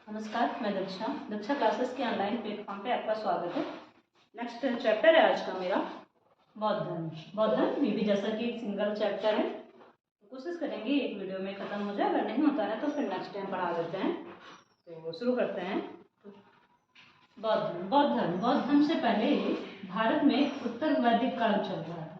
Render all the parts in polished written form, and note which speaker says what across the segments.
Speaker 1: नमस्कार, मैं दक्षा क्लासेस के ऑनलाइन प्लेटफॉर्म पे आपका स्वागत है। नेक्स्ट चैप्टर है आज का मेरा बौद्ध धर्म। बौद्ध धर्म ये भी जैसा कि एक सिंगल चैप्टर है, तो कोशिश करेंगे एक वीडियो में खत्म हो जाए। अगर नहीं होता है तो फिर नेक्स्ट टाइम पढ़ा देते हैं। तो शुरू करते हैं। बौद्ध धर्म से पहले भारत में उत्तर वैदिक काल चल रहा था।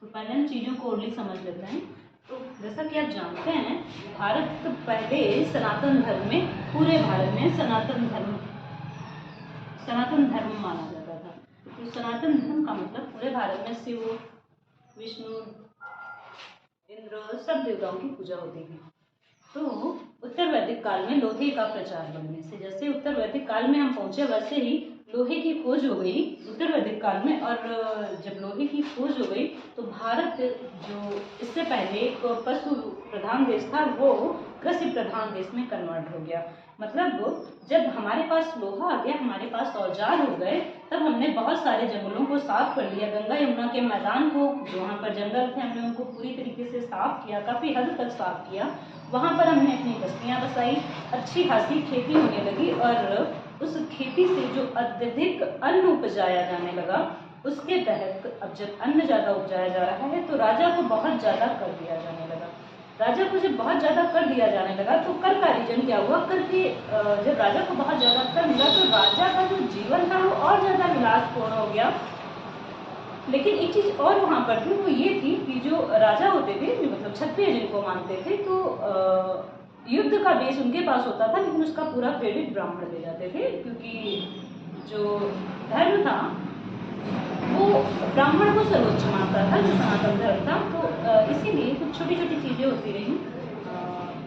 Speaker 1: तो पहले हम चीजों को ओरली समझ लेते हैं। तो जैसा कि आप जानते हैं, भारत पहले सनातन धर्म में, पूरे भारत में सनातन धर्म माना जाता था। तो सनातन धर्म का मतलब पूरे भारत में शिव, विष्णु, इंद्र सब देवताओं की पूजा होती थी। तो उत्तर वैदिक काल में लोहे का प्रचार बढ़ने से, जैसे उत्तर वैदिक काल में हम पहुंचे वैसे ही लोहे की खोज हो गई उत्तर वैदिक काल में। और जब लोहे की खोज हो गई तो भारत, जो इससे पहले एक पशु प्रधान देश था, वो कृषि प्रधान देश में कन्वर्ट हो गया। मतलब जब हमारे पास लोहा आ गया, हमारे पास औजार हो गए, तब हमने बहुत सारे जंगलों को साफ कर लिया। गंगा यमुना के मैदान को, वहाँ पर जंगल थे, हमने उनको पूरी तरीके से साफ किया, काफ़ी हद तक साफ किया। वहाँ पर हमने अपनी बस्तियाँ बसाई, अच्छी खासी खेती होने लगी और उस खेती से जो अत्यधिक अन्न उपजाया जाने लगा, उसके तहत अब जब अन्न ज़्यादा उपजाया जा रहा है तो राजा को बहुत ज़्यादा कर दिया जाने लगा। राजा को जब बहुत ज़्यादा कर दिया जाने लगा तो कर का रीजन क्या हुआ? कर के जब राजा को बहुत ज़्यादा कर मिला तो राजा का जो जीवन था वो और ज़्यादा विलासपूर्ण हो गया। लेकिन एक चीज़ और वहाँ पर थी, वो ये थी कि जो राजा होते थे, मतलब क्षत्रिय जिनको मानते थे, तो युद्ध का बेस उनके पास होता था, लेकिन उसका पूरा क्रेडिट ब्राह्मण दे जाते थे, क्योंकि जो धर्म था वो ब्राह्मण को सर्वोच्च मानता था, जो सनातन धर्म था। तो इसीलिए कुछ छोटी छोटी चीज़ें होती रही।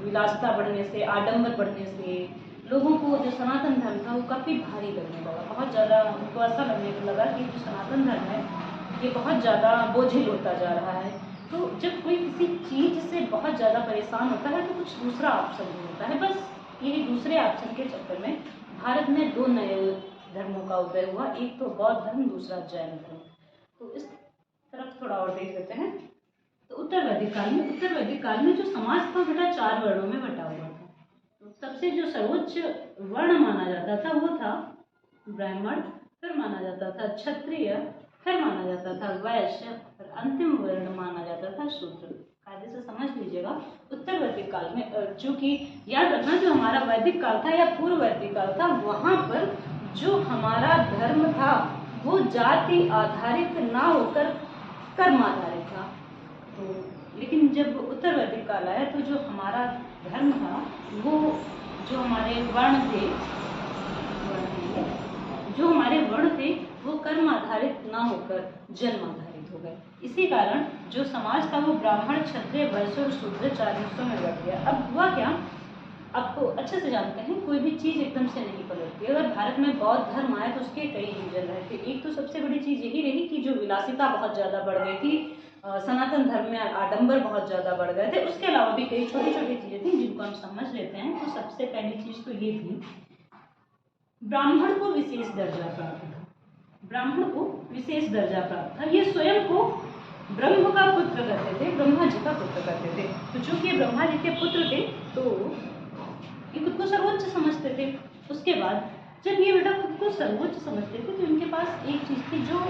Speaker 1: विलासता बढ़ने से, आडंबर बढ़ने से लोगों को जो सनातन धर्म था वो काफ़ी भारी लगने लगा। बहुत ज़्यादा उनको ऐसा लगने लगा कि जो सनातन धर्म है ये बहुत ज़्यादा बोझिल होता जा रहा है। तो जब कोई किसी चीज़ से बहुत ज़्यादा परेशान होता है तो कुछ दूसरा ऑप्शन नहीं होता है। बस यही दूसरे ऑप्शन के चक्कर में भारत में दो नए धर्मों का उदय हुआ, एक तो बौद्ध धर्म, दूसरा जैन धर्म। तो इस तरफ थोड़ा और देख लेते हैं। तो उत्तर वैदिक काल में जो समाज था बेटा 4 वर्णों में बटा हुआ था। तो सबसे जो सर्वोच्च वर्ण माना जाता था वो था ब्राह्मण, फिर माना जाता था क्षत्रिय, फिर माना जाता था वैश्य, और अंतिम वर्ण माना जाता था शूद्र। कायदे से समझ लीजिएगा, उत्तर वैदिक काल में, चूंकि याद रखना जो हमारा वैदिक काल था या पूर्व वैदिक काल था, वहां पर जो हमारा धर्म था वो जाति आधारित ना होकर कर्म आधारित था। तो लेकिन जब उत्तर वैदिक काल आया तो जो हमारा धर्म था, वो जो हमारे वर्ण थे, वो कर्म आधारित ना होकर जन्म आधारित हो गए। इसी कारण जो समाज था वो ब्राह्मण, क्षत्रिय, वैश्य और शूद्र 4 हिस्सों में बट गया। अब हुआ क्या, आपको अच्छे से जानते हैं, कोई भी चीज़ एकदम से नहीं पलटती। अगर भारत में बौद्ध धर्म आया तो उसके कई रीजन रहे थे। एक तो सबसे बड़ी चीज़ यही रही कि जो विलासिता बहुत ज़्यादा बढ़ गई थी, सनातन धर्म में आडंबर बहुत ज़्यादा बढ़ गए थे। उसके अलावा भी कई छोटी छोटी चीज़ें थी जिनको हम समझ लेते हैं। तो सबसे पहली चीज़ तो ये थी, ब्राह्मण को विशेष दर्जा प्राप्त था। ब्राह्मण को विशेष दर्जा प्राप्त था। ये स्वयं को ब्रह्म का पुत्र कहते थे, ब्रह्मा जी का पुत्र कहते थे। तो चूंकि ये ब्रह्मा जी के पुत्र थे तो ये खुद को सर्वोच्च समझते थे। उसके बाद जब ये बेटा खुद को सर्वोच्च समझते थे तो इनके पास एक चीज थी जो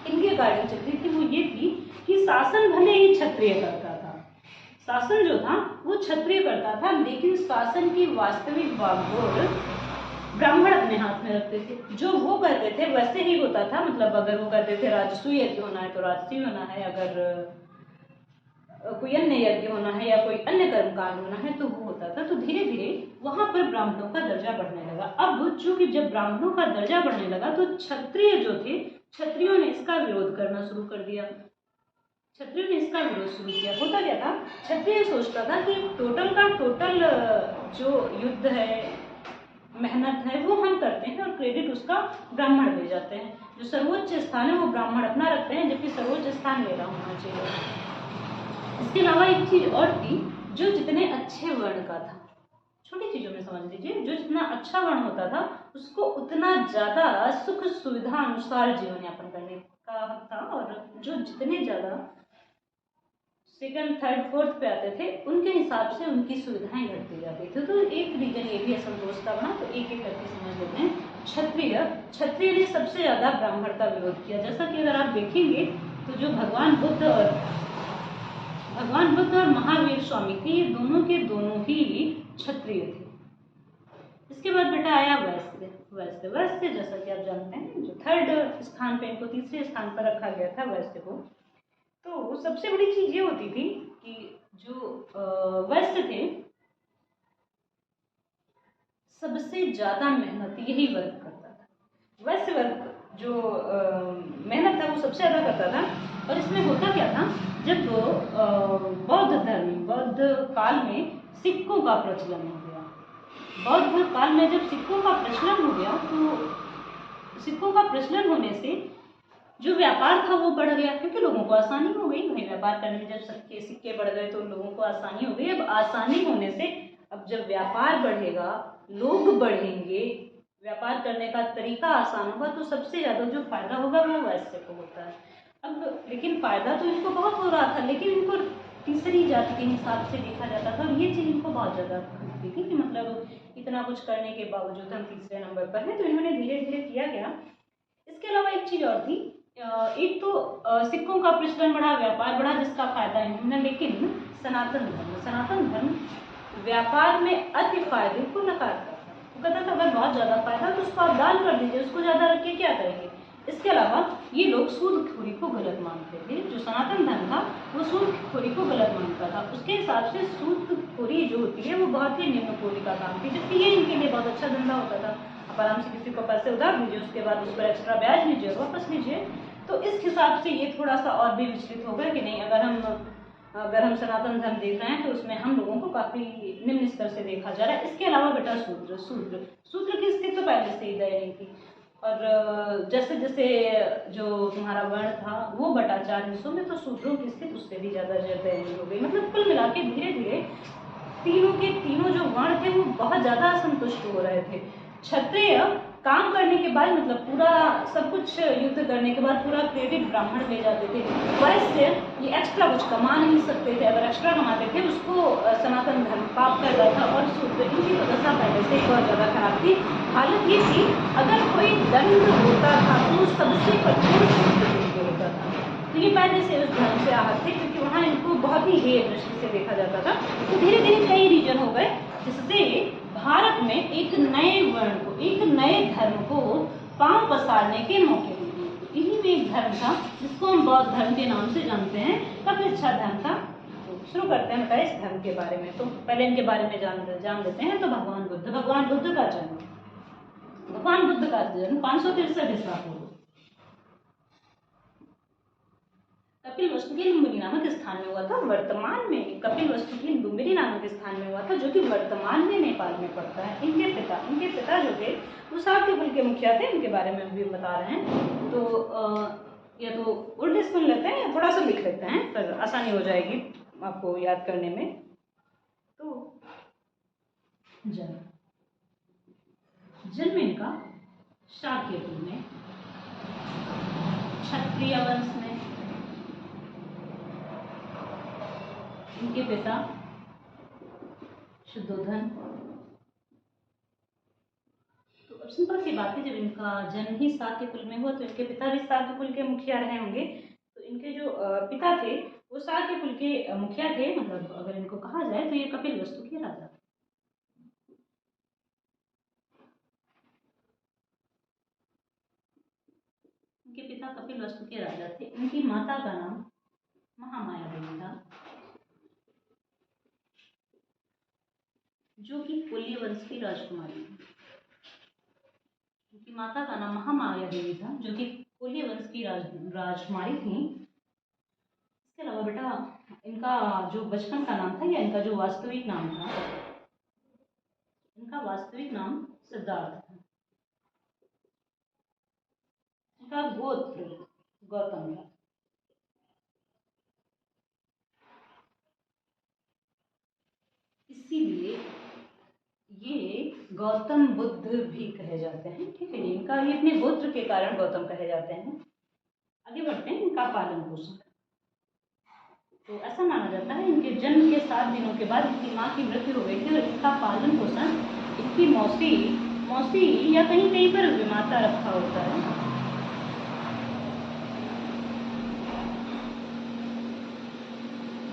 Speaker 1: इनके अकॉर्डिंग चलती थी, वो ये थी कि शासन भले ही क्षत्रिय करता था, शासन जो था वो क्षत्रिय करता था, लेकिन शासन की वास्तविक बागडोर ब्राह्मण अपने हाथ में रखते थे। जो वो करते थे वैसे ही होता था। मतलब अगर वो करते थे राजसूय यज्ञ होना है तो राजसूय होना है, अगर कोई अन्य यज्ञ होना है या कोई अन्य कर्मकांड होना है तो वो होता था। तो धीरे धीरे वहां पर ब्राह्मणों का दर्जा बढ़ने लगा। अब चूंकि जब ब्राह्मणों का दर्जा बढ़ने लगा तो क्षत्रिय जो थे, क्षत्रियों ने इसका विरोध करना शुरू कर दिया। क्षत्रियों ने इसका विरोध शुरू किया। होता क्या था, क्षत्रिय सोचता था कि टोटल का टोटल जो युद्ध है, मेहनत है, वो हम करते हैं और क्रेडिट उसका ब्राह्मण ले जाते हैं। जो सर्वोच्च स्थान है वो ब्राह्मण अपना रखते हैं, जबकि सर्वोच्च स्थान मेरा होना चाहिए। इसके अलावा एक चीज और थी, जो जितने अच्छे वर्ण का था, छोटी चीजों में समझ लीजिए, जो जितना अच्छा वर्ण होता था उसको उतना ज्यादा सुख सुविधा अनुसार जीवन यापन करने का हक था, और जो जितने ज्यादा सेकंड थर्ड फोर्थ पे आते थे, उनके हिसाब से उनकी सुविधाएं घटती जाती थी। तो एक रीजन ये भी असंतोष का बना, तो एक एक करके समझ लेते हैं। क्षत्रिय, क्षत्रिय ने सबसे ज्यादा ब्राह्मण का विरोध किया। जैसा कि अगर आप देखेंगे तो जो भगवान बुद्ध और महावीर स्वामी थे, ये दोनों के दोनों ही क्षत्रिय थे। इसके बाद बेटा आया वैश्य। वैश्य जैसा कि आप जानते हैं, जो थर्ड स्थान पे, इनको तीसरे स्थान पर रखा गया था वैश्य को। तो सबसे बड़ी चीज ये होती थी कि जो वैश्य थे, सबसे ज्यादा मेहनत यही वर्ग करता था। वैश्य वर्ग जो मेहनत था वो सबसे ज्यादा करता था। और इसमें होता क्या था, जब बौद्ध काल में सिक्कों का प्रचलन हो गया। बौद्ध काल में जब सिक्कों का प्रचलन हो गया, तो सिक्कों का प्रचलन होने से जो व्यापार था वो बढ़ गया, क्योंकि लोगों को आसानी हो गई भाई व्यापार करने में। जब सिक्के बढ़ गए तो लोगों को आसानी हो गई। अब आसानी होने से अब जब व्यापार बढ़ेगा, लोग बढ़ेंगे, व्यापार करने का तरीका आसान होगा, तो सबसे ज्यादा जो फायदा होगा वो वैश्य को होता है। अब लेकिन फायदा तो इनको बहुत हो रहा था, लेकिन इनको तीसरी जाति के हिसाब से देखा जाता था, और ये चीज इनको बहुत ज्यादा खलती थी कि मतलब इतना कुछ करने के बावजूद हम तीसरे नंबर पर हैं। तो इन्होंने धीरे धीरे किया गया। इसके अलावा एक चीज और थी, एक तो सिक्कों का प्रचलन बढ़ा, व्यापार बढ़ा, जिसका फायदा इन्होंने, लेकिन सनातन धर्म व्यापार में अति फायदे को नकारता था। वो कहता था अगर बहुत ज्यादा फायदा तो उसको आप दान कर दीजिए, उसको ज्यादा रख के क्या करेंगे। इसके अलावा ये लोग सूदखोरी को गलत मानते थे। जो सनातन धर्म था वो सूदखोरी को गलत मानता था। उसके हिसाब से सूदखोरी जो होती है वो बहुत ही निम्न कोटि का काम थी, जबकि ये इनके लिए बहुत अच्छा धंधा होता था। आप आराम से किसी को पैसे उधार दीजिए, उसके बाद उस पर एक्स्ट्रा ब्याज लीजिए, वापस लीजिए। तो इस हिसाब से ये थोड़ा सा और भी विचलित हो गया कि नहीं, अगर हम सनातन धर्म देख रहे हैं तो उसमें हम लोगों को काफी निम्न स्तर से देखा जा रहा है। इसके अलावा बेटा शूद्र की स्थिति तो पहले से ही दयनीय थी। और जैसे जैसे जो तुम्हारा वर्ण था वो बटा 4 हिस्सों में, तो शूद्रों की स्थिति उससे भी ज्यादा दयनीय हो गई। मतलब कुल मिला के धीरे धीरे तीनों के तीनों जो वर्ण थे वो बहुत ज्यादा असंतुष्ट हो रहे थे। क्षत्रिय काम करने के बाद, मतलब पूरा सब कुछ युद्ध करने के बाद पूरा क्रेडिट ब्राह्मण ले जाते थे। वैसे ये एक्स्ट्रा कुछ कमा नहीं सकते थे, अगर एक्स्ट्रा कमाते थे उसको सनातन धर्म पाप करता था। और शूद्र, इनकी तो दशा पहले से ही बहुत ज्यादा खराब थी। हालत ये थी, अगर कोई दंड होता था तो सबसे कठोर होता था। तो ये पहले से उस धर्म से आहत थे, क्योंकि वहाँ इनको बहुत ही हेय दृष्टि से देखा जाता था। तो धीरे धीरे कई रीजन हो गए, जिससे भारत में एक नए वर्ण को, एक नए धर्म को पांव पसारने के मौके मिले। इन्हीं में एक धर्म था जिसको हम बौद्ध धर्म के नाम से जानते हैं। काफी अच्छा धर्म था। तो शुरू करते हैं बेटा इस धर्म के बारे में। तो पहले इनके बारे में जान लेते हैं। तो भगवान बुद्ध का जन्म 563 ईसा पूर्व कपिलवस्तु की लुम्बिनी नामक स्थान में हुआ था। वर्तमान में कपिलवस्तु की लुम्बिनी नामक स्थान में हुआ था, जो कि वर्तमान में नेपाल में पड़ता है। इनके पिता जो थे वो शाक्य कुल के मुखिया थे। इनके बारे में भी बता रहे हैं। तो या तो उल्टे सुन लेते हैं या थोड़ा सा लिख लेते हैं, फिर आसानी हो जाएगी आपको याद करने में। तो जन्म इनका शाक्य कुल में, क्षत्रिय वंश में। इनके पिता शुद्धोधन। तो अब सिंपल सी बात है, जब इनका जन्म ही शाक्य कुल में हुआ तो इनके पिता भी शाक्य कुल के मुखिया रहे होंगे। तो इनके जो पिता थे वो शाक्य कुल के मुखिया थे। मतलब अगर इनको कहा जाए तो ये कपिलवस्तु के राजा थे। इनके पिता कपिलवस्तु के राजा थे। इनकी माता का नाम महामाया देवी था, जो कि कोल्य वंश की राजकुमारी थी। उनकी माता का नाम महामाया देवी था, जो कि कोल्य वंश की राजकुमारी थी। इसके अलावा बेटा इनका जो बचपन का नाम था या इनका जो वास्तविक नाम था, इनका वास्तविक नाम सिद्धार्थ था। इनका गोत्र गौतम था। इसीलिए ये गौतम बुद्ध भी कहे जाते हैं। ठीक है, इनका ये अपने गोत्र के कारण गौतम कहे जाते हैं। आगे बढ़ते हैं। इनका पालन पोषण, तो ऐसा माना जाता है इनके जन्म के 7 दिनों के बाद इनकी माँ की मृत्यु हो गई थी और इनका पालन पोषण इनकी मौसी मौसी या कहीं कहीं पर विमाता रखा होता है।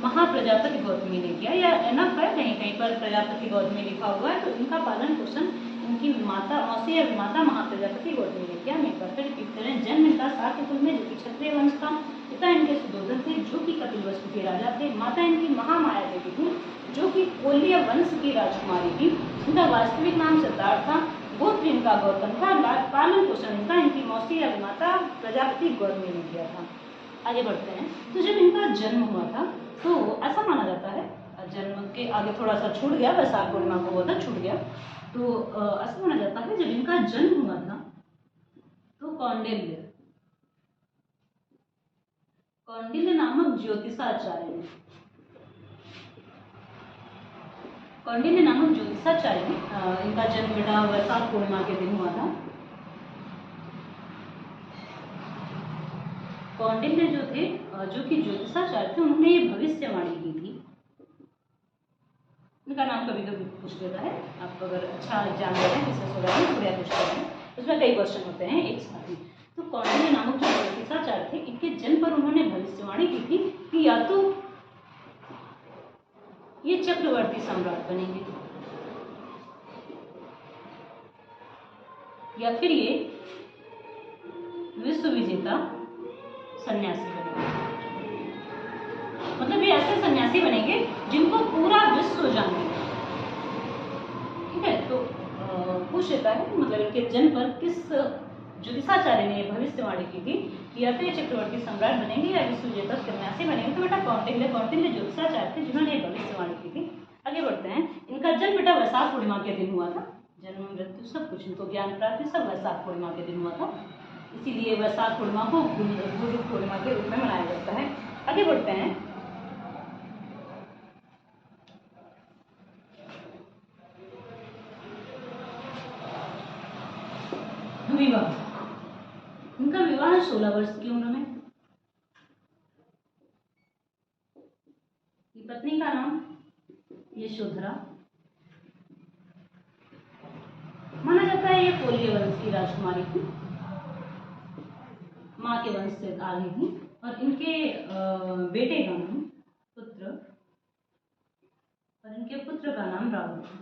Speaker 1: महाप्रजापति गौतमी ने किया, या एनफ है, कहीं कहीं पर प्रजापति गौतमी लिखा हुआ है। तो इनका पालन पोषण इनकी माता मौसी या माता महाप्रजापति गौतमी ने किया। एक बार फिर रिपीट करें, जन्म इनका साक्य कुल में, जो कि क्षत्रिय वंश था। पिता इनके सुधोधन थे, जो कि कपिलवस्तु के राजा थे। माता इनकी महामाया देवी थी, जो कि कोल्य वंश की राजकुमारी थी। इनका वास्तविक नाम सिद्धार्थ था। गोत्र इनका गौतम था। पालन पोषण इनका इनकी मौसी या माता प्रजापति गौतमी ने किया था। आगे बढ़ते हैं। तो जब इनका जन्म हुआ था तो ऐसा माना जाता है, जन्म के आगे थोड़ा सा छूट गया, वैशाख पूर्णिमा को हुआ था, छूट गया। तो ऐसा माना जाता है जब इनका जन्म हुआ था तो कौंडिल्य नामक ज्योतिषाचार्य ने इनका जन्म बेटा वैशाख पूर्णिमा के दिन हुआ था। कौंडिल्य जो थे, जो कि ज्योतिषाचार्य थे, उन्होंने ये भविष्यवाणी की थी। इनका नाम कभी कभी पूछ लेता है, आप अगर अच्छा जान रहे हैं बिजनेस वगैरह में, थोड़ा पूछते हैं, उसमें कई क्वेश्चन होते हैं एक साथ ही। तो कौंडिल्य नामक जो ज्योतिषाचार्य थे, इनके जन्म पर उन्होंने भविष्यवाणी की थी कि या तो ये चक्रवर्ती सम्राट बनेंगे या फिर ये विश्व विजेता सन्यासी बनेंगे। मतलब ये ऐसे सन्यासी बनेंगे जिनको पूरा विश्व जाने। ठीक है, तो पूछ लेता है मतलब इनके जन्म पर किस ज्योतिषाचार्य ने भविष्यवाणी की थी कि या तो ये चक्रवर्ती सम्राट बनेंगे या विश्व विजेता सन्यासी बनेंगे। तो बेटा कौंडिल्य ज्योतिषाचार्य थे जिन्होंने ये भविष्यवाणी की थी। आगे बढ़ते हैं। इनका जन्म बेटा वैशाख पूर्णिमा के दिन हुआ था। जन्म मृत्यु सब कुछ, इनको ज्ञान प्राप्ति सब वैशाख पूर्णिमा के दिन हुआ था। इसीलिए वैशाख पूर्णिमा को गुरु पूर्णिमा के रूप में मनाया जाता है। आगे बढ़ते हैं। विवाह, इनका विवाह 16 वर्ष की उम्र में। पत्नी का नाम यशोधरा। माना जाता है ये कोल्य वंश की राजकुमारी थी, माँ के वंश से आ रही थी। और इनके बेटे का नाम पुत्र का नाम राहुल था।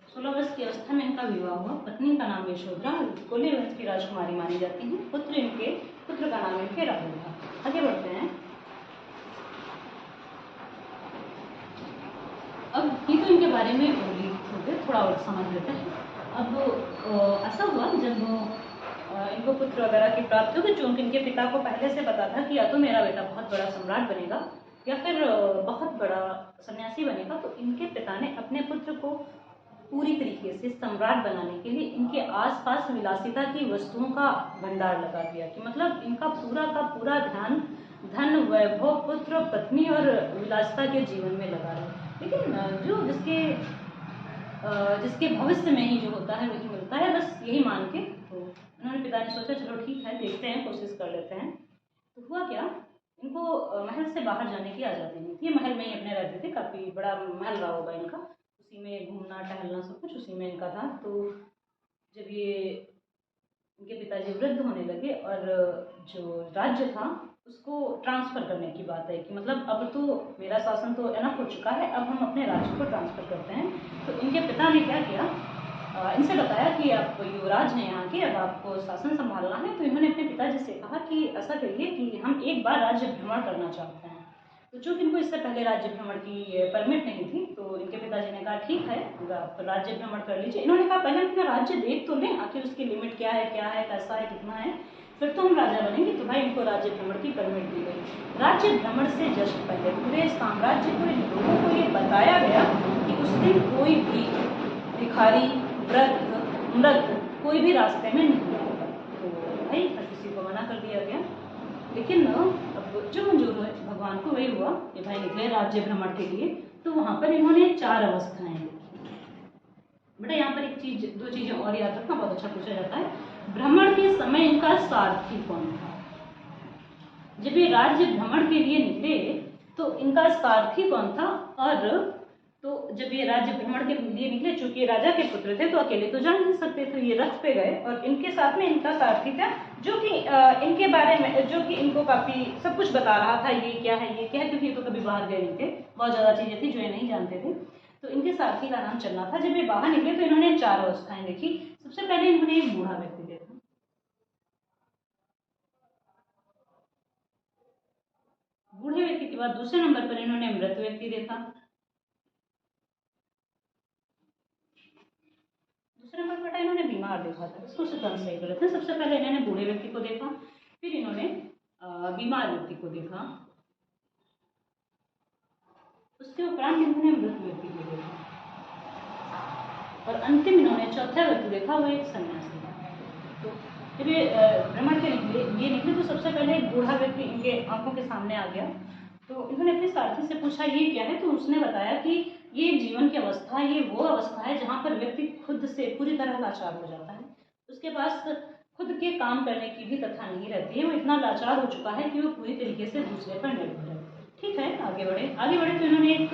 Speaker 1: 16 वर्ष की अवस्था में इनका विवाह हुआ। पत्नी का नाम यशोधरा, कोल्य वंश की राजकुमारी मानी जाती है। पुत्र का नाम इनके राहुल था। आगे बढ़ते हैं। अब ये तो इनके बारे में थोड़ा और समझ लेते हैं। अब ऐसा हुआ जब इनको पुत्र वगैरह की प्राप्ति हुई, जो इनके पिता को पहले से पता था कि या तो मेरा बेटा बहुत बड़ा सम्राट बनेगा या फिर बहुत बड़ा सन्यासी बनेगा। तो इनके पिता ने अपने पुत्र को पूरी तरीके से सम्राट बनाने के लिए इनके आसपास विलासिता की वस्तुओं का भंडार लगा दिया कि मतलब इनका पूरा का पूरा ध्यान धन, वैभव, पुत्र, पत्नी और विलासिता के जीवन में लगा रहे। लेकिन जो जिसके भविष्य में ही जो होता है वही मिलता है, बस यही मान के तो उन्होंने पिता ने सोचा चलो ठीक है, देखते हैं, कोशिश कर लेते हैं। तो हुआ क्या, इनको महल से बाहर जाने की आज़ादी नहीं थी। ये महल में ही अपने रहते थे, काफ़ी बड़ा महल रहा होगा इनका, उसी में घूमना टहलना सब कुछ उसी में इनका था। तो जब ये इनके पिताजी वृद्ध होने लगे और जो राज्य था उसको ट्रांसफ़र करने की बात है कि मतलब अब तो मेरा शासन तो एनफ हो चुका है, अब हम अपने राज्य को ट्रांसफ़र करते हैं। तो इनके पिता ने क्या किया, इनसे बताया कि आप युवराज हैं यहाँ के, अब आपको शासन संभालना है। तो इन्होंने अपने पिताजी से कहा कि ऐसा करिए कि हम एक बार राज्य भ्रमण करना चाहते हैं। तो चूँकि इनको इससे पहले राज्य भ्रमण की परमिट नहीं थी, तो इनके पिताजी ने कहा ठीक है, आप राज्य भ्रमण कर लीजिए। इन्होंने कहा पहले अपना राज्य देख तो लें, आखिर उसकी लिमिट क्या है, कैसा है, कितना है, फिर तो हम राजा बनेंगे। तो भाई इनको राज्य भ्रमण की परमिट दी गई। राज्य भ्रमण से जस्ट पहले पूरे साम्राज्य को, लोगों को ये बताया गया कि उस दिन कोई भी भिखारी, वृद्ध, मृत कोई भी रास्ते में नहीं आएगा। तो भाई हर किसी को मना कर दिया गया। लेकिन अब जो मंजूर हुए भगवान को वही हुआ कि भाई निकले राज्य भ्रमण के लिए। तो वहाँ पर इन्होंने 4 अवस्थाएं देखी। बेटा यहाँ पर एक दो चीज़ें और याद रखना, बहुत अच्छा पूछा जाता है। भ्रमण के समय इनका सारथी कौन था? जब ये राज्य भ्रमण के लिए निकले तो इनका सारथी कौन था, और तो जब ये राज्य भ्रमण के लिए निकले, चूंकि ये राजा के पुत्र थे तो अकेले तो जा नहीं सकते, तो ये रथ पे गए और इनके साथ में इनका सारथी था, जो कि इनके बारे में, जो कि इनको काफी सब कुछ बता रहा था, ये क्या है ये क्या है, क्योंकि ये तो कभी बाहर गए नहीं थे, बहुत ज्यादा चीजें थी जो ये नहीं जानते थे। तो इनके सारथी का नाम चलना था। जब ये बाहर निकले तो इन्होंने 4 अवस्थाएं देखी। सबसे पहले इन्होंने एक बूढ़ा व्यक्ति देखा, बूढ़े व्यक्ति के बाद दूसरे नंबर पर इन्होंने मृत व्यक्ति देखा, दूसरे नंबर पर इन्होंने बीमार देखा था। इसको सिद्धांत सही कर रहे थे। सबसे पहले इन्होंने बूढ़े व्यक्ति को देखा, फिर इन्होंने बीमार व्यक्ति को देखा, उसके उपरांत इन्होंने मृत व्यक्ति को देखा, और अंतिम इन्होंने चौथा व्यक्ति देखा, वो एक सन्यासी था। तो जब ये भ्रमण के निकले तो सबसे पहले एक बूढ़ा व्यक्ति इनके आंखों के सामने आ गया। तो इन्होंने अपने सारथी से पूछा ये क्या है, तो उसने बताया कि ये जीवन की अवस्था है, ये वो अवस्था है जहाँ पर व्यक्ति खुद से पूरी तरह लाचार हो जाता है, उसके पास खुद के काम करने की भी तथा नहीं रहती है, वो इतना लाचार हो चुका है कि वो पूरी तरीके से दूसरे पर निर्भर है। ठीक है, आगे बढ़े तो इन्होंने एक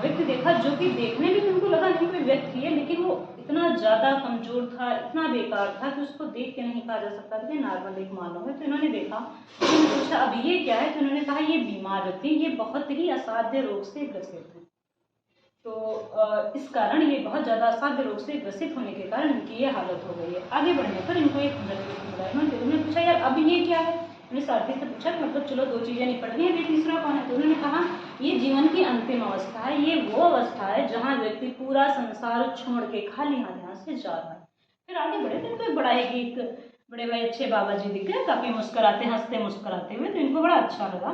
Speaker 1: व्यक्ति देखा जो कि देखने में उनको लगा नहीं कोई व्यक्ति है, लेकिन वो इतना ज़्यादा कमजोर था, इतना बेकार था कि उसको देख के नहीं कहा जा सकता था कि नॉर्मल एक मानव है। तो इन्होंने देखा, उन्होंने पूछा अब ये क्या है, तो इन्होंने कहा ये बीमार व्यक्ति, ये बहुत ही असाध्य रोग से ग्रसित है। तो इस कारण ये बहुत ज़्यादा असाध्य रोग से ग्रसित होने के कारण इनकी ये हालत हो गई है। आगे बढ़ने पर इनको एक मृत व्यक्ति मिला। इन्होंने पूछा यार अब ये क्या है, उन्होंने सारथी से पूछा मतलब चलो 2 चीज़ें निपट गई, अभी तीसरा कौन है, तो उन्होंने कहा ये जीवन की अंतिम अवस्था है, ये वो अवस्था है जहाँ व्यक्ति पूरा संसार छोड़ के खाली हाथ यहाँ से जा रहा है। फिर आगे बढ़े तो इनको एक बड़ा एक बड़े भाई अच्छे बाबा जी दिख गए, काफ़ी मुस्कुराते हंसते मुस्कुराते हुए, तो इनको बड़ा अच्छा लगा।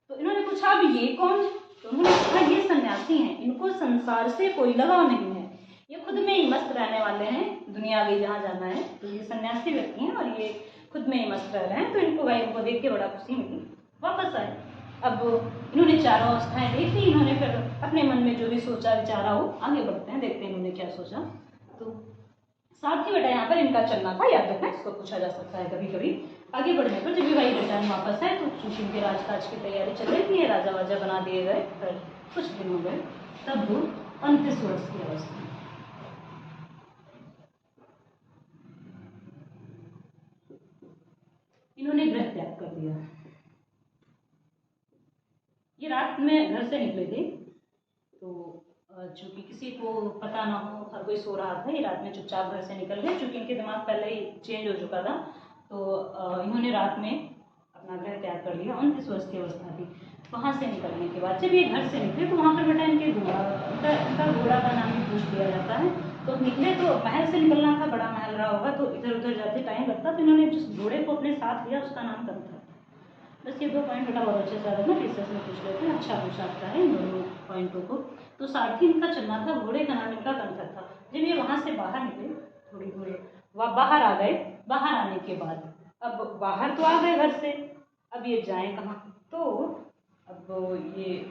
Speaker 1: तो इन्होंने पूछा अब ये कौन है, तो उन्होंने कहा ये सन्यासी हैं, इनको संसार से कोई लगाव नहीं है, ये खुद में ही मस्त रहने वाले हैं, दुनिया आगे जहाँ जाना है। तो ये सन्यासी व्यक्ति हैं और ये खुद में ही मस्त रह रहे हैं। तो इनको भाई इनको देख के बड़ा खुशी मिली, वापस आए। अब इन्होंने 4 अवस्थाएं देख ली, इन्होंने फिर अपने मन में जो भी सोचा विचारा हो, आगे बढ़ते हैं, देखते हैं इन्होंने क्या सोचा। तो साथ ही बेटा यहाँ पर इनका चलना था, याद रखना, इसको पूछा जा सकता है कभी कभी। आगे बढ़ने पर जब भी भाई रिटर्न वापस आए तो चूंकि इनके राजकाज की तैयारी चल रही थी, राजा वाजा बना दिए गए, फिर कुछ दिन हो गए, तब वो 29 वर्ष की अवस्था, इन्होंने गृह त्याग कर दिया। ये रात में घर से निकले थे, तो चूंकि किसी को पता ना हो, हर कोई सो रहा था, ये रात में चुपचाप घर से निकल गए। चूंकि इनके दिमाग पहले ही चेंज हो चुका था, तो इन्होंने रात में अपना घर त्याग कर लिया। 29 वर्ष की अवस्था थी। वहाँ से निकलने के बाद जब ये घर से निकले तो वहाँ पर बेटा इनके इनका घोड़ा का नाम भी पूछ लिया जाता है। तो निकले तो महल से निकलना था, बड़ा महल रहा होगा, तो इधर उधर जाते टाइम लगता, तो इन्होंने जिस घोड़े को अपने साथ लिया उसका नाम कंथक। बस ये 2 पॉइंट बेटा बहुत अच्छे से याद रखना, रिसर्च में पूछ लेते हैं, अच्छा पूछा आता है इन दोनों पॉइंटों को। तो सारथी इनका चलना था, घोड़े का नाम इनका कंथक था। जब ये वहाँ से बाहर निकले, थोड़ी दूर वह बाहर आ गए, बाहर आने के बाद अब बाहर तो आ गए घर से, अब ये जाएं कहाँ, तो अब ये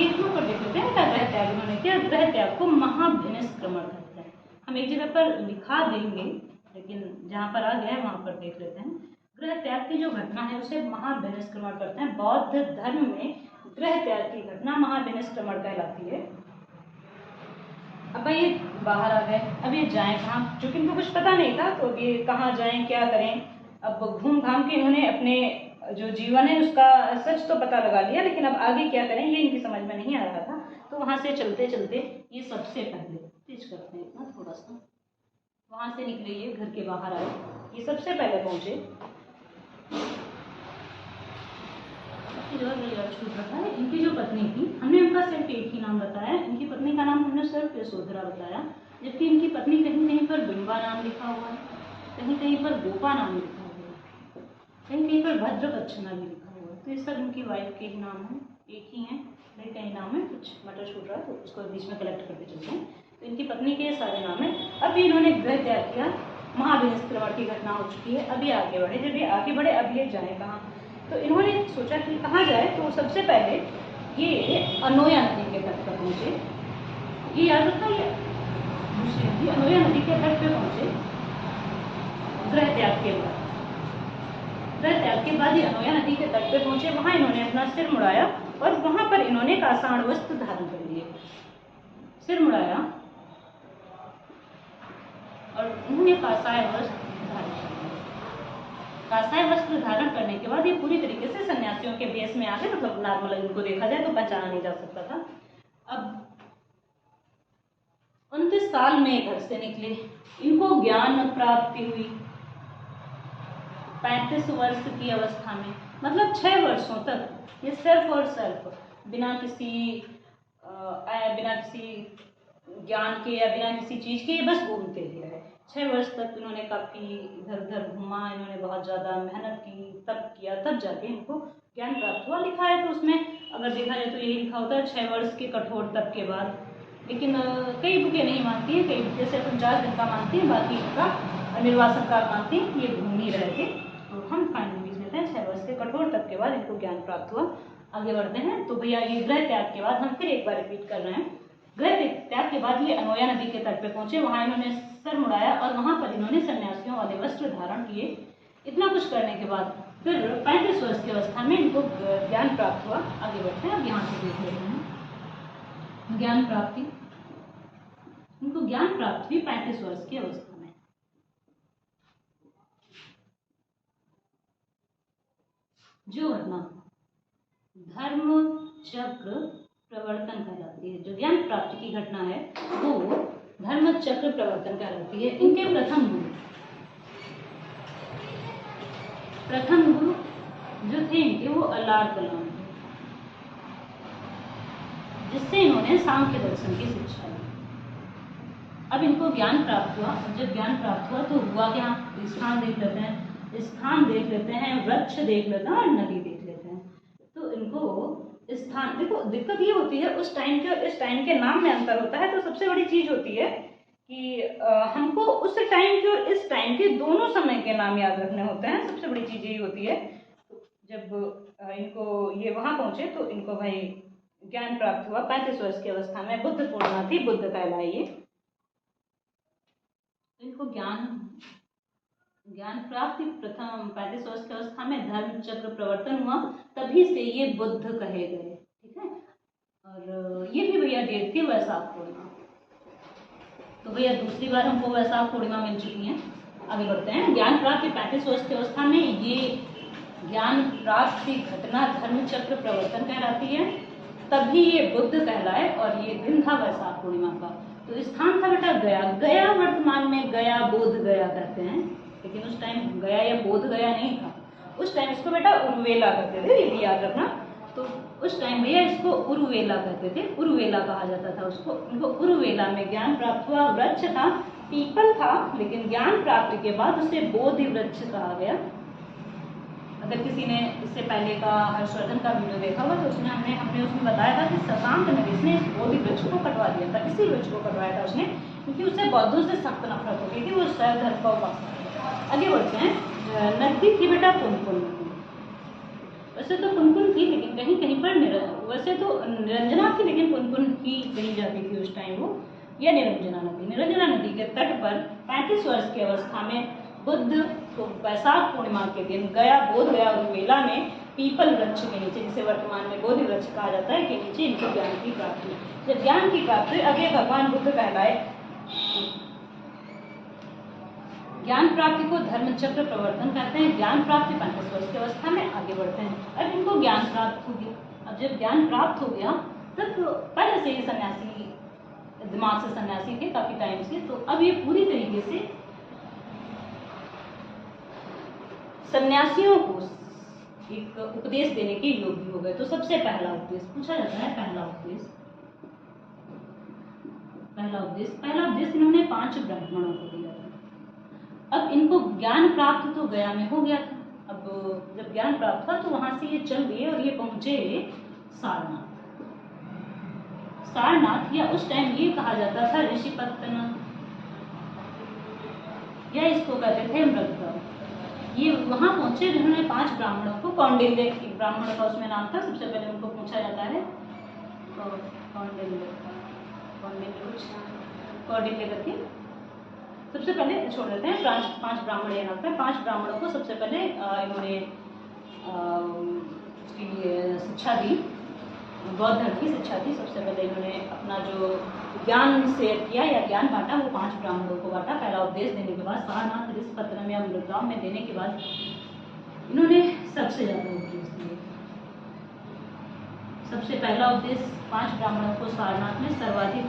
Speaker 1: क्यों कर देते हैं, गृह त्याग इन्होंने किया। गृह त्याग को महाभिनिष्क्रमण कहते हैं। हम एक जगह पर लिखा देंगे, लेकिन जहाँ पर आ गया है वहाँ पर देख लेते हैं। गृह त्याग की जो घटना है उसे महाभिनिष्क्रमण करते हैं। बौद्ध धर्म में गृह त्याग की घटना महाभिनिष्क्रमण कहलाती है। अब भाई ये बाहर आ गए, अब ये जाएं कहाँ, चूंकि इनको कुछ पता नहीं था, तो अब ये कहाँ जाएं क्या करें। अब घूम घाम के इन्होंने अपने जो जीवन है उसका सच तो पता लगा लिया, लेकिन अब आगे क्या करें ये इनकी समझ में नहीं आ रहा था। तो वहाँ से चलते चलते ये सबसे पहले तेज करते हैं इतना थोड़ा सा, वहाँ से निकले, ये घर के बाहर आए, ये सबसे पहले पहुँचे छूट रखा है। इनकी जो पत्नी थी, हमने उनका सिर्फ एक ही नाम बताया, इनकी पत्नी का नाम हमने सिर्फ यशोधरा बताया, जबकि इनकी पत्नी कहीं कहीं पर बिंबा नाम लिखा हुआ है, कहीं कहीं पर गोपा नाम लिखा हुआ है, कहीं कहीं पर भद्रकच्छना भी लिखा हुआ है। तो ये सब इनकी वाइफ के ही नाम है, एक ही हैं, कहीं कहीं नाम है, कुछ मटर छूट रहा है तो उसको बीच में कलेक्ट करके चलते हैं। तो इनकी पत्नी के ये सारे नाम है। अब इन्होंने गृह त्याग किया, महाभिनिष्क्रमण की घटना हो चुकी है, अभी आगे बढ़े। जब ये आगे बढ़े, अब ये जाए कहाँ, तो इन्होंने सोचा कि कहाँ जाए। तो सबसे पहले ये अनोया नदी के तट पर पहुँचे, ये याद रखना, ये दूसरी नदी अनोया नदी के तट पर पहुँचे गृह त्याग के बाद। गृह त्याग के बाद ये अनोया नदी के तट पे पहुंचे। वहां इन्होंने अपना सिर मुड़ाया और वहां पर इन्होंने कासाण वस्त्र धारण कर लिए। सिर मुड़ाया और उन्होंने कासाय वस्त्र धारण कर लिया। कासाय वस्त्र धारण करने के बाद ये पूरी तरीके से सन्यासियों के भेष में आ गए। मतलब नॉर्मल इनको देखा जाए तो पहचाना नहीं जा सकता था। अब 29 साल में घर से निकले। इनको ज्ञान प्राप्ति हुई 35 वर्ष की अवस्था में। मतलब 6 वर्षों तक ये सिर्फ और सिर्फ बिना किसी ज्ञान के या बिना किसी चीज के ये बस घूमते ही रहे। 6 वर्ष तक इन्होंने काफी इधर उधर घूमा, इन्होंने बहुत ज्यादा मेहनत की, तब किया, तब जाके इनको ज्ञान प्राप्त हुआ। लिखा है तो उसमें अगर देखा जाए तो यही लिखा होता है 6 वर्ष के कठोर तप के बाद। लेकिन कई बुकें नहीं मानती हैं, कई बुकें सिर्फ 49 दिन का मानती हैं, बाकी इनका निर्वासन काल मानती हैं। ये घूम ही रहे थे। तो हम फाइनल बीच लेते हैं 6 वर्ष के कठोर तप के बाद इनको ज्ञान प्राप्त हुआ। आगे बढ़ते हैं। तो भैया ये गृह त्याग के बाद हम फिर एक बार रिपीट कर रहे हैं। गृह त्याग के बाद ये अनोया नदी के तट पे पहुंचे। वहां इन्होंने सर मुड़ाया और वहां पर इन्होंने सन्यासियों वाले वस्त्र धारण किए। इतना कुछ करने के बाद फिर 35 वर्ष की अवस्था में इनको ज्ञान प्राप्त हुआ। आगे बढ़ते हैं। अब यहाँ से देख लेते हैं ज्ञान प्राप्ति। इनको ज्ञान प्राप्त हुई 35 वर्ष की अवस्था में। जो घटना धर्म चक्र प्रवर्तन कहलाती है। जो ज्ञान प्राप्ति की घटना है वो धर्म चक्र प्रवर्तन कहलाती है। इनके प्रथम गुरु जो थे इनके वो अल्लाह कलाम थे, जिससे इन्होंने सांख्य दर्शन की शिक्षा ली। अब इनको ज्ञान प्राप्त हुआ। जब ज्ञान प्राप्त हुआ तो हुआ क्या? स्थान देख लेते हैं, वृक्ष देख लेते हैं और नदी देख लेते हैं। तो इनको स्थान देखो, दिक्कत ये होती है उस टाइम के और इस टाइम के नाम में अंतर होता है। तो सबसे बड़ी चीज होती है कि हमको उस टाइम के और इस टाइम के दोनों समय के नाम याद रखने होते हैं। सबसे बड़ी चीज यही होती है। जब इनको ये वहां पहुंचे तो इनको भाई ज्ञान प्राप्त हुआ 35 वर्ष की अवस्था में। बुद्ध पूर्णिमा थी, बुद्ध कहलाइए। इनको ज्ञान प्राप्ति प्रथम 35 वर्ष की अवस्था में धर्म चक्र प्रवर्तन हुआ, तभी से ये बुद्ध कहे गए। ठीक है। और ये भी भैया डेट थी वैशाख पूर्णिमा। तो भैया दूसरी बार हमको वैशाख पूर्णिमा मिल चुकी है। आगे बढ़ते हैं। ज्ञान प्राप्ति 35 वर्ष की अवस्था में ये ज्ञान प्राप्ति घटना धर्म चक्र प्रवर्तन कहलाती है, तभी ये बुद्ध कहलाए। और ये दिन था वैशाख पूर्णिमा का। तो स्थान था बेटा गया। गया वर्तमान में गया बोध गया कहते हैं, लेकिन उस टाइम गया या बोध गया नहीं था। उस टाइम इसको बेटा उरुवेला कहते थे, ये भी याद रखना। तो उस टाइम भैया इसको उरुवेला कहते थे, उरुवेला कहा जाता था उसको। इनको उरुवेला में ज्ञान प्राप्त हुआ। वृक्ष था, पीपल था, लेकिन ज्ञान प्राप्ति के बाद उसे बोधि वृक्ष कहा गया। अगर किसी ने इससे पहले का हर्षवर्धन का वीडियो देखा हुआ तो उसमें हमने उसमें बताया था कि शशांक नरेश ने इस बोधि वृक्ष को कटवा दिया था। इसी वृक्ष को कटवाया था उसने, क्योंकि उससे बौद्धों से सख्त नफरत होती थी। वो शैव धर्म का उपासक। आगे बढ़ते हैं। नदी थी बेटा पुनपुन नदी। वैसे तो पुनपुन थी, लेकिन कहीं कहीं पर वैसे तो निरंजना थी, लेकिन पुनपुन ही कही जाती थी उस टाइम वो। यह निरंजना नदी के तट पर 35 वर्ष की अवस्था में बुद्ध को वैशाख पूर्णिमा के दिन गया बोध गया उरुवेला में पीपल वृक्ष के नीचे, जिसे वर्तमान में बोधि वृक्ष कहा जाता है, के नीचे इनको ज्ञान की प्राप्ति। जब ज्ञान की प्राप्ति, अब ये भगवान बुद्ध कहलाए। ज्ञान प्राप्ति को धर्म चक्र प्रवर्तन कहते हैं। ज्ञान प्राप्ति 35 वर्ष की अवस्था में। आगे बढ़ते हैं। अब इनको ज्ञान प्राप्त हो गया। अब जब ज्ञान प्राप्त हो गया तब तो पहले से ही सन्यासी, दिमाग से सन्यासी थे काफी टाइम से। तो अब ये पूरी तरीके से सन्यासियों को एक उपदेश देने के योग्य हो गए। तो सबसे पहला उपदेश पूछा जाता है। पहला उपदेश इन्होंने 5 ब्राह्मणों को दिया था। अब इनको ज्ञान प्राप्त तो गया में हो गया था। अब जब ज्ञान प्राप्त हुआ तो वहां से ये चल दिए और ये पहुंचे सारनाथ, या उस टाइम ये कहा जाता था ऋषिपत्तन, या इसको कहते थे मृगधर। ये वहां पहुंचे जिन्होंने 5 ब्राह्मणों को, कौंडिल्य एक ब्राह्मण का उसमें नाम था। सबसे पहले उनको पूछा जाता है कौंडिल्य गति। सबसे पहले छोड़ देते हैं, पांच ब्राह्मण ये नाम है। 5 ब्राह्मणों को सबसे पहले इन्होंने उसकी शिक्षा दी, बौद्ध धर्म की शिक्षा दी। सबसे पहले इन्होंने अपना जो ज्ञान शेयर किया या ज्ञान बांटा वो 5 ब्राह्मणों को बांटा। पहला उपदेश देने के बाद सारनाथ ऋषि पत्रम या मृतगांव में देने के बाद इन्होंने सबसे ज्यादा उपदेश दिए। सबसे पहला उपदेश 5 ब्राह्मणों को सारनाथ में सर्वाधिक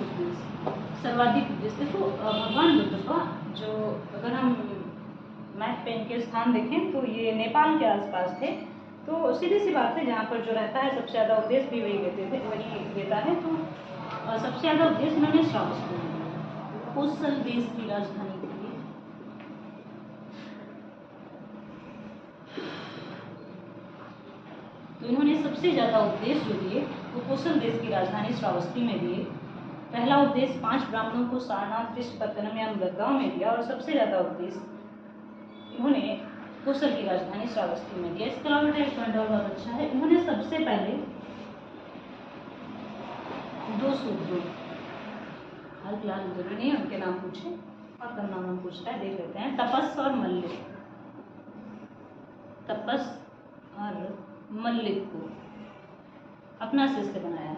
Speaker 1: उपदेश देखो भगवान बुद्ध का जो, अगर हम मैप पे इनके स्थान देखें तो ये नेपाल के आसपास थे। तो सीधी सी बात है, जहाँ पर जो रहता है सबसे ज़्यादा उपदेश भी वही देता है। तो सबसे ज़्यादा उपदेश इन्होंने श्रावस्ती में दिया, कोसल देश की राजधानी के लिए। तो इन्होंने सबसे ज़्यादा उपदेश जो दिए वो कोसल देश की राजधानी श्रावस्ती में दिए। पहला उपदेश 5 ब्राह्मणों को सारनाथ ऋषिपत्तनम या मृतगांव में दिया और सबसे ज़्यादा उपदेश इन्होंने कोसल की राजधानी श्रावस्ती में दिया। इसके अलावा एक पॉइंट और बहुत अच्छा है, इन्होंने सबसे पहले 2 सूत्रों, हाल फिलहाल जरूरी नहीं है उनके नाम पूछे और कम नाम हम पूछता है, देख लेते हैं। तपस और मल्लिक को अपना शिष्य बनाया।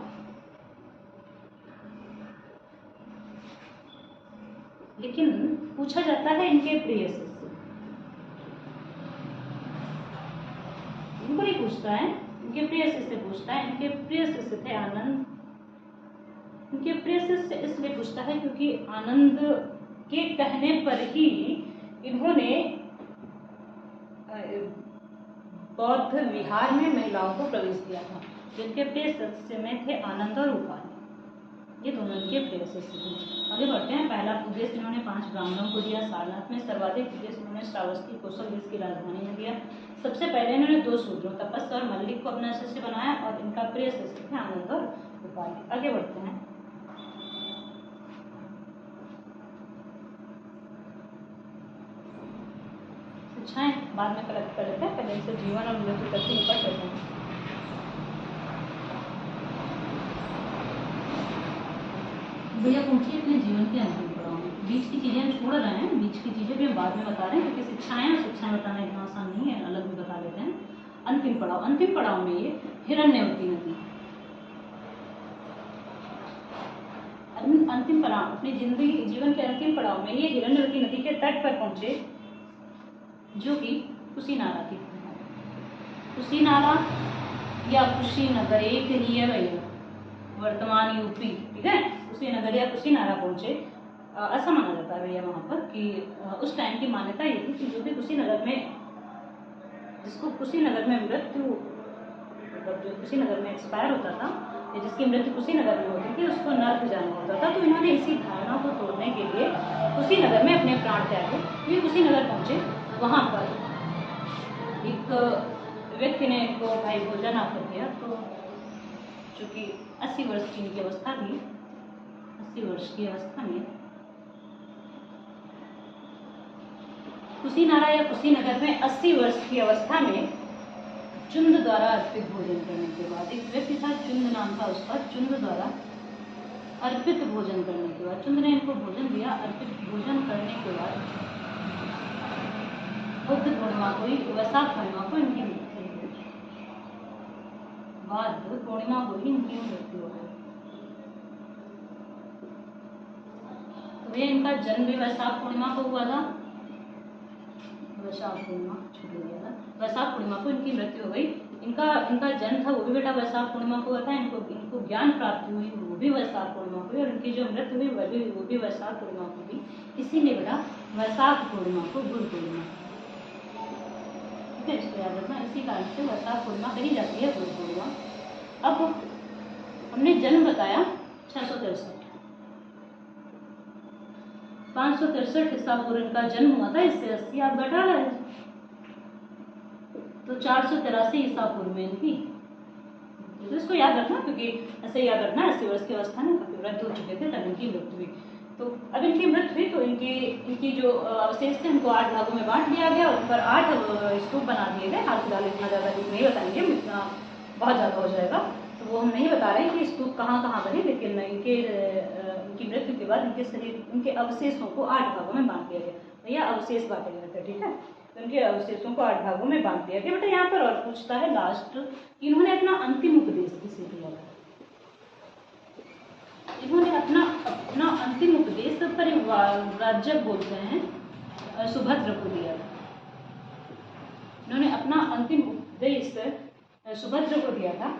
Speaker 1: लेकिन पूछा जाता है इनके प्रिय शिष्य, इनको नहीं पूछता है, इनके प्रिय शिष्य पूछता है। इनके प्रिय शिष्य थे आनंद। इनके प्रिय शिष्य इसलिए पूछता है क्योंकि आनंद के कहने पर ही इन्होंने बौद्ध विहार में महिलाओं को प्रवेश दिया था। जिनके प्रिय शिष्य में थे आनंद और उपाय, ये दोनों इनके प्रिय शिष्य थे। आगे बढ़ते हैं। पहला उपदेश इन्होंने 5 ब्राह्मणों को दिया सारनाथ में। सर्वाधिक उपदेश इन्होंने श्रावस्ती कोसल देश की राजधानी में दिया। सबसे पहले इन्होंने 2 सूत्रों तपस और मल्लिक को अपना शिष्य बनाया और इनका प्रिय शिष्य थे आनंद और उपाय। आगे बढ़ते हैं। शिक्षाएं बाद में कलेक्ट कर लेते हैं, पहले इनसे जीवन और मृत्यु तक से निपट लेते हैं। भैया पूछिए अपने जीवन के अंतिम पड़ाव में, बीच की चीजें हम छोड़ रहे हैं, बीच की चीजें भी हम बाद में बता रहे हैं क्योंकि शिक्षाएं बताना इतना आसान नहीं है, अलग भी बता लेते हैं। अंतिम पड़ाव में ये हिरण्यवती नदी, अंतिम पड़ाव अपनी जीवन के अंतिम पड़ाव में ये हिरण्यवती नदी के तट पर पहुंचे, जो कि कुशीनारा थी। कुशीनारा या कुशीनगर एक ही है भैया, वर्तमान यूपी, ठीक है। कुशीनगर या कुशीनारा पहुंचे। ऐसा माना जाता है भैया वहाँ पर कि उस टाइम की मान्यता ये थी कि जो भी कुशीनगर में, जिसको कुशीनगर में मृत्यु, मतलब जो कुशीनगर में एक्सपायर होता था या जिसकी मृत्यु कुशीनगर में होती थी, उसको नर्क जाना होता था। तो इन्होंने इसी धारणा को तोड़ने के लिए कुशीनगर में अपने प्राण त्यागे। ये कुशीनगर पहुंचे, वहाँ पर एक व्यक्ति ने इनको भाई भोजन ऑफर किया। तो चूँकि 80 वर्ष की इनकी अवस्था थी, 80 वर्ष की अवस्था में कुशीनारा या कुशीनगर में 80 वर्ष की अवस्था में चुंद द्वारा अर्पित भोजन करने के बाद, एक व्यक्ति था चुंद नाम था उसका, चुंद द्वारा अर्पित भोजन करने के बाद, चुंद ने इनको भोजन दिया। अर्पित भोजन करने के बाद बुद्ध पूर्णिमा को ही, वैशाख पूर्णिमा को इनकी मृत्यु हो गई। बाद पूर्णिमा को ही इनकी मृत्यु हो गई। तो ये इनका जन्म भी वैशाख पूर्णिमा को हुआ था, वैशाख पूर्णिमा छूट गया था, वैशाख पूर्णिमा को इनकी मृत्यु हो गई। इनका जन्म था वो भी बेटा वैशाख पूर्णिमा को हुआ था। इनको ज्ञान प्राप्ति हुई वो भी वैशाख पूर्णिमा को हुई, और इनकी जो मृत्यु हुई वो भी वैशाख पूर्णिमा को हुई। इसीलिए बेटा वैशाख पूर्णिमा को गुरु पूर्णिमा, ठीक है, इसको याद रखना। इसी कारण से वैशाख पूर्णिमा कही जाती है गुरु पूर्णिमा। अब हमने जन्म बताया 663, 563 ईसा पूर्व इनका जन्म हुआ था। इससे 80 आप घटा रहे हैं तो 483 ईसा पूर्व में इनकी, तो इसको याद रखना क्योंकि ऐसे याद रखना 80 वर्ष की अवस्था में काफी वृद्ध हो चुके थे तब इनकी मृत्यु हुई। तो अब इनकी मृत्यु हुई तो इनकी जो अवशेष थे उनको 8 भागों में बांट दिया गया, उन पर 8 स्तूप बना दिए गए। हाल फिलहाल इतना ज़्यादा कुछ नहीं बताएंगे, इतना बहुत ज़्यादा हो जाएगा। तो वो हम नहीं बता रहे हैं कि स्तूप कहाँ कहाँ बने, लेकिन इनकी मृत्यु के बाद इनके शरीर, इनके अवशेषों को 8 भागों में बांट दिया गया। भैया अवशेष बांटे गए थे, ठीक है, तो इनके अवशेषों को 8 भागों में बांट दिया गया। बेटा यहाँ पर और पूछता है लास्ट, इन्होंने अपना अंतिम उपदेश किसे दिया था? इन्होंने अपना अंतिम उपदेश परिव्राजक बोलते हैं सुभद्र को दिया था। इन्होंने अपना अंतिम उपदेश सुभद्र को दिया था।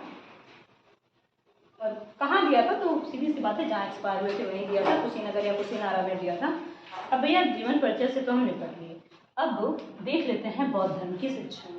Speaker 1: और कहाँ दिया था? तो सीधी सी बात है, जहाँ एक्सपायर हुए थे वहीं दिया था, कुशीनगर या कुशीनारा में दिया था। अब भैया जीवन परिचय से तो हम निपट लिए, अब देख लेते हैं बौद्ध धर्म की शिक्षा।